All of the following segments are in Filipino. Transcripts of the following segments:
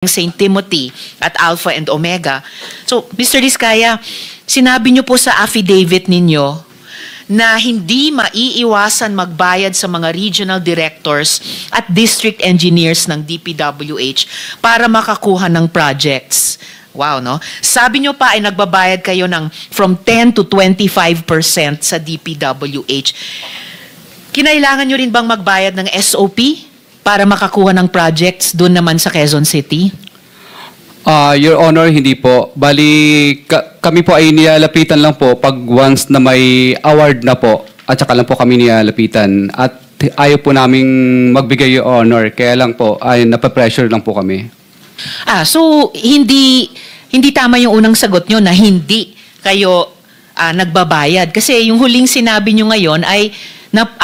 St. Timothy at Alpha and Omega. So, Mr. Diskaya, sinabi niyo po sa affidavit ninyo na hindi maiiwasan magbayad sa mga regional directors at district engineers ng DPWH para makakuha ng projects. Wow, no? Sabi niyo pa ay nagbabayad kayo ng from 10 to 25% sa DPWH. Kinailangan niyo rin bang magbayad ng SOP para makakuha ng projects doon naman sa Quezon City? Your Honor, hindi po. Bali, kami po ay nilalapitan lang po pag once na may award na po at saka lang po kami nilalapitan. At ayaw po naming magbigay, Your Honor. Kaya lang po, ay napapressure lang po kami. So hindi tama yung unang sagot nyo na hindi kayo nagbabayad. Kasi yung huling sinabi nyo ngayon ay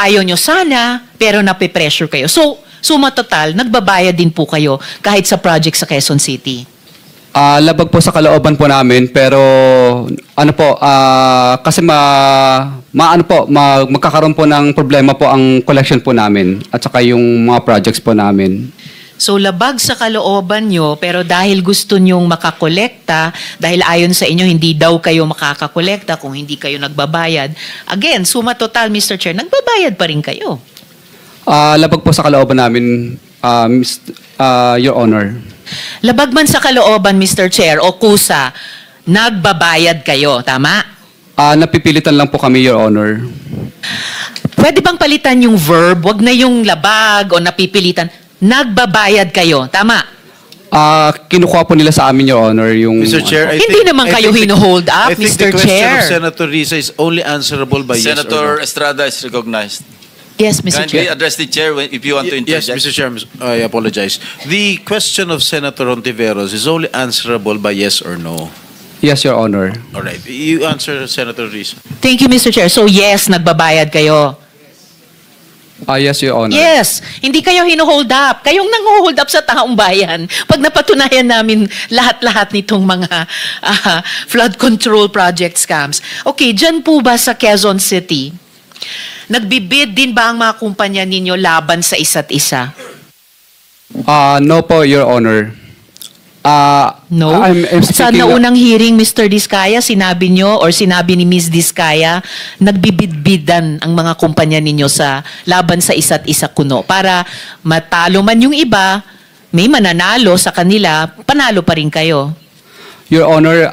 ayaw nyo sana, pero napipressure kayo. So, suma total, nagbabayad din po kayo kahit sa project sa Quezon City. Labag po sa kalooban po namin, pero ano po, kasi magkakaroon po ng problema po ang collection po namin at saka yung mga projects po namin. So labag sa kalooban nyo, pero dahil gusto nyong makakolekta, dahil ayon sa inyo hindi daw kayo makakakolekta kung hindi kayo nagbabayad. Again, suma total, Mr. Chair, nagbabayad pa rin kayo. Labag po sa kalooban namin, Your Honor. Labag man sa kalooban, Mr. Chair, o kusa, nagbabayad kayo, tama? Napipilitan lang po kami, Your Honor. Pwede bang palitan yung verb? Wag na yung labag o napipilitan. Nagbabayad kayo, tama? Kinukuha po nila sa amin, Your Honor, yung... Mr. Chair, Hindi naman kayo hino-hold up, Mr. I think the question Chair. of Senator Risa is only answerable by yes or Senator no. Estrada is recognized. Yes, Mr. Kindly Chair. address the chair if you want to Yes, interject. Mr. Chair, I apologize. The question of Senator Hontiveros is only answerable by yes or no. Yes, Your Honor. All right. You answer, Senator Risa. Thank you, Mr. Chair. So yes, nagbabayad kayo. Yes, Your Honor. Yes, hindi kayo hino-hold up. Kayong nang-hold up sa taong bayan. Pag napatunayan namin lahat-lahat nitong mga flood control project scams. Okay, dyan po ba sa Quezon City, nagbibid din ba ang mga kumpanya ninyo laban sa isa't isa? No po, Your Honor. No? Sa naunang hearing, Mr. Diskaya, sinabi nyo or sinabi ni Ms. Diskaya, nagbibid-bidan ang mga kumpanya ninyo sa laban sa isa't isa kuno. Para matalo man yung iba, may mananalo sa kanila, panalo pa rin kayo. Your Honor,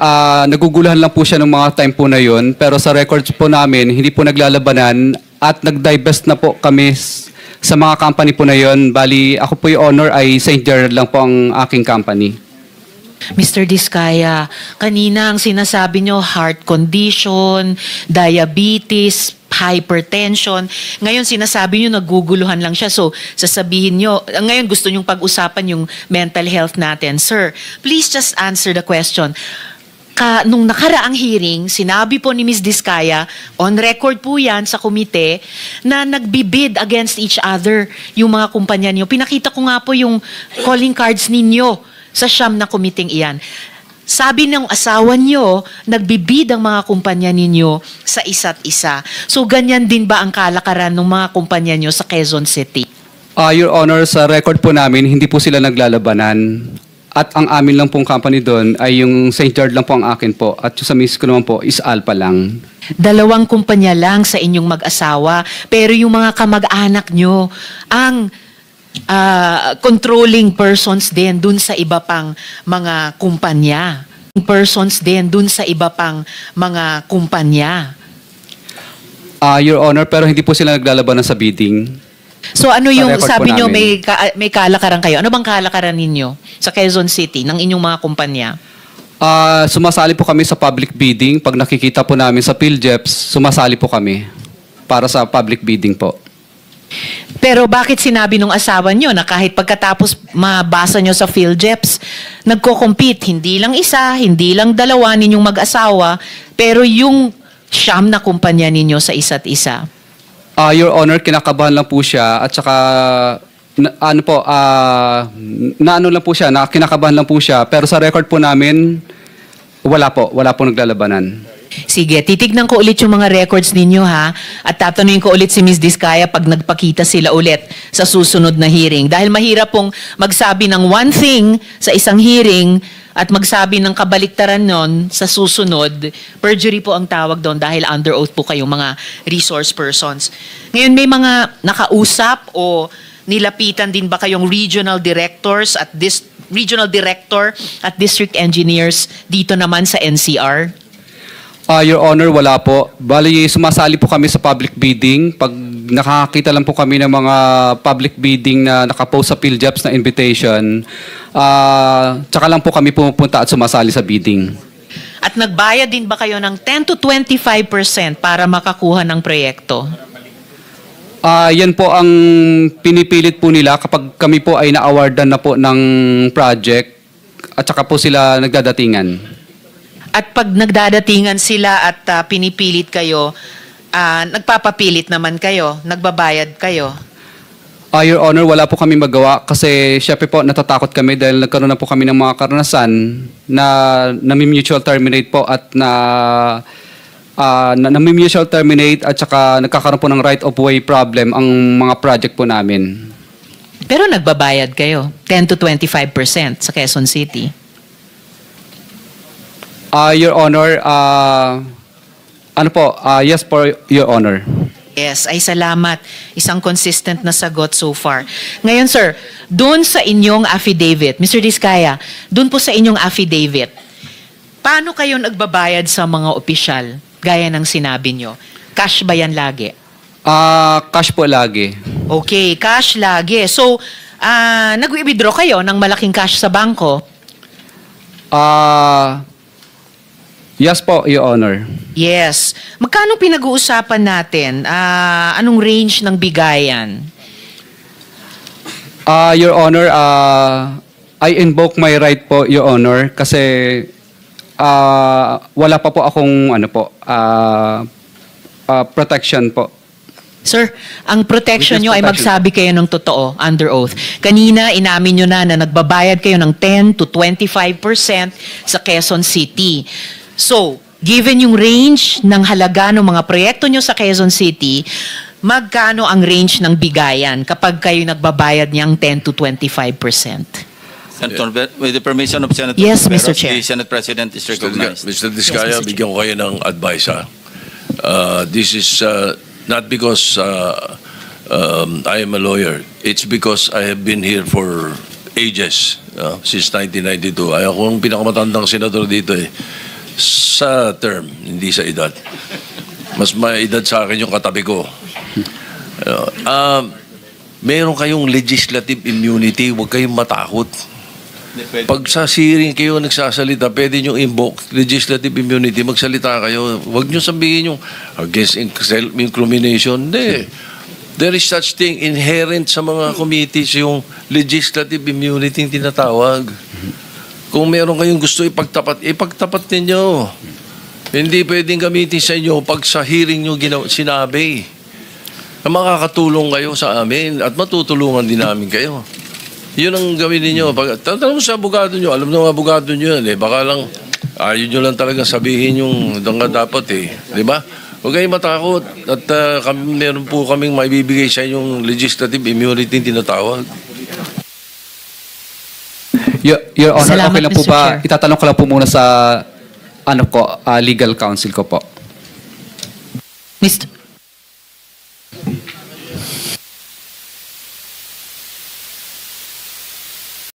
naguguluhan lang po siya ng mga time po na yun. Pero sa records po namin, hindi po naglalabanan at nag-divest na po kami sa mga company po na yun. Bali, ako po yung honor ay St. Gerard lang po ang aking company. Mr. Diskaya, kanina ang sinasabi nyo, heart condition, diabetes, hypertension. Ngayon sinasabi nyo, naguguluhan lang siya. So, sasabihin nyo, ngayon gusto nyong pag-usapan yung mental health natin. Sir, please just answer the question. Nung nakaraang hearing, sinabi po ni Ms. Diskaya, on record po yan sa komite, na nagbibid against each other yung mga kumpanya niyo. Pinakita ko nga po yung calling cards ninyo sa siyam na komiting iyan. Sabi ng asawa niyo, nagbibid ang mga kumpanya ninyo sa isa't isa. So ganyan din ba ang kalakaran ng mga kumpanya niyo sa Quezon City? Your Honor, sa record po namin, hindi po sila naglalabanan. At ang amin lang pong company doon ay yung St. Gerard lang po ang akin po. At yung sa miss ko naman po is Alpha lang. Dalawang kumpanya lang sa inyong mag-asawa. Pero yung mga kamag-anak nyo, ang controlling persons din dun sa iba pang mga kumpanya. Persons din dun sa iba pang mga kumpanya. Your Honor, pero hindi po sila naglalabanan sa bidding. So ano yung record sabi po nyo namin. may kalakaran kayo? Ano bang kalakaran ninyo sa Quezon City ng inyong mga kumpanya? Sumasali po kami sa public bidding. Pag nakikita po namin sa PhilJeps, sumasali po kami para sa public bidding po. Pero bakit sinabi nung asawa nyo na kahit pagkatapos mabasa nyo sa PhilJeps, nagko-compete, hindi lang isa, hindi lang dalawa ninyong mag-asawa, pero yung siyam na kumpanya ninyo sa isa't isa? Your Honor, kinakabahan lang po siya at saka kinakabahan lang po siya. Pero sa record po namin, wala po naglalabanan. Sige, titignan ko ulit yung mga records ninyo ha. At tatanungin ko ulit si Ms. Diskaya pag nagpakita sila ulit sa susunod na hearing. Dahil mahirap pong magsabi ng one thing sa isang hearing at magsabi ng kabaliktaran nun sa susunod. Perjury po ang tawag doon dahil under oath po kayong mga resource persons. Ngayon may mga nakausap o nilapitan din ba kayong regional directors at regional director at district engineers dito naman sa NCR? Your Honor, wala po. Bali, sumasali po kami sa public bidding. Pag nakakita lang po kami ng mga public bidding na nakapost sa PhilJobs na invitation, tsaka lang po kami pumupunta at sumasali sa bidding. At nagbayad din ba kayo ng 10 to 25% para makakuha ng proyekto? Yan po ang pinipilit po nila kapag kami po ay na-awardan na po ng project at saka po sila nagdadatingan. At pag nagdadatingan sila at pinipilit kayo, nagpapapilit naman kayo, nagbabayad kayo? Your Honor, wala po kami magawa kasi syempre po natatakot kami dahil nagkaroon na po kami ng mga karanasan na nami-mutual terminate po at nami-mutual terminate at saka nagkakaroon po ng right of way problem ang mga project po namin. Pero nagbabayad kayo, 10 to 25% sa Quezon City. Your Honor, yes po, Your Honor. Yes, ay salamat. Isang consistent na sagot so far. Ngayon sir, doon sa inyong affidavit, Mr. Diskaya, doon po sa inyong affidavit, paano kayo nagbabayad sa mga opisyal? Gaya ng sinabi nyo. Cash ba yan lagi? Cash po lagi. Okay, cash lagi. So, nag-withdraw kayo ng malaking cash sa bangko? Yes po, Your Honor. Yes. Magkano pinag-uusapan natin? Anong range ng bigayan? Your Honor, I invoke my right po, Your Honor, kasi wala pa po akong protection po. Sir, ang protection Witness nyo ay protection. magsabi kayo ng totoo, under oath. Kanina, inamin nyo na nagbabayad kayo ng 10 to 25% sa Quezon City. So, given yung range ng halaga ng mga proyekto nyo sa Quezon City, magkano ang range ng bigayan kapag kayo nagbabayad niyang 10 to 25%? Senator, with the permission of Senator Yes, Mr. Veros, Chair. the Senate President is recognized. Mr. Diskaya, Mr. bigyan ko kayo ng advice, ha? This is not because I am a lawyer. It's because I have been here for ages, since 1992. Ay, ako ang pinakamatandang senador dito eh. Sa term, hindi sa edad. Mas may edad sa akin yung katabi ko. Meron kayong legislative immunity, huwag kayong matakot. Pag sa hearing kayo nagsasalita, pwede nyo invoke legislative immunity, magsalita kayo. Huwag nyo sabihin yung against self-incrimination. Hindi. There is such thing inherent sa mga committees, yung legislative immunity yung tinatawag. Kung meron kayong gusto ipagtapat ninyo. Hindi pwedeng gamitin sa inyo pag sa hearing nyo sinabi. Na makakatulong kayo sa amin at matutulungan din namin kayo. Yun ang gawin ninyo. Tatanong sa abogado nyo, alam ng abogado nyo yan eh. Baka lang, ayaw nyo lang talaga sabihin yung dapat eh. Di ba? Huwag kayong matakot. At meron po kaming maibibigay sa inyong legislative immunity tinatawag. Your Honor, Salamat, okay lang po Mr. ba? Chair. Itatanong ko lang po muna sa legal counsel ko po. Mr.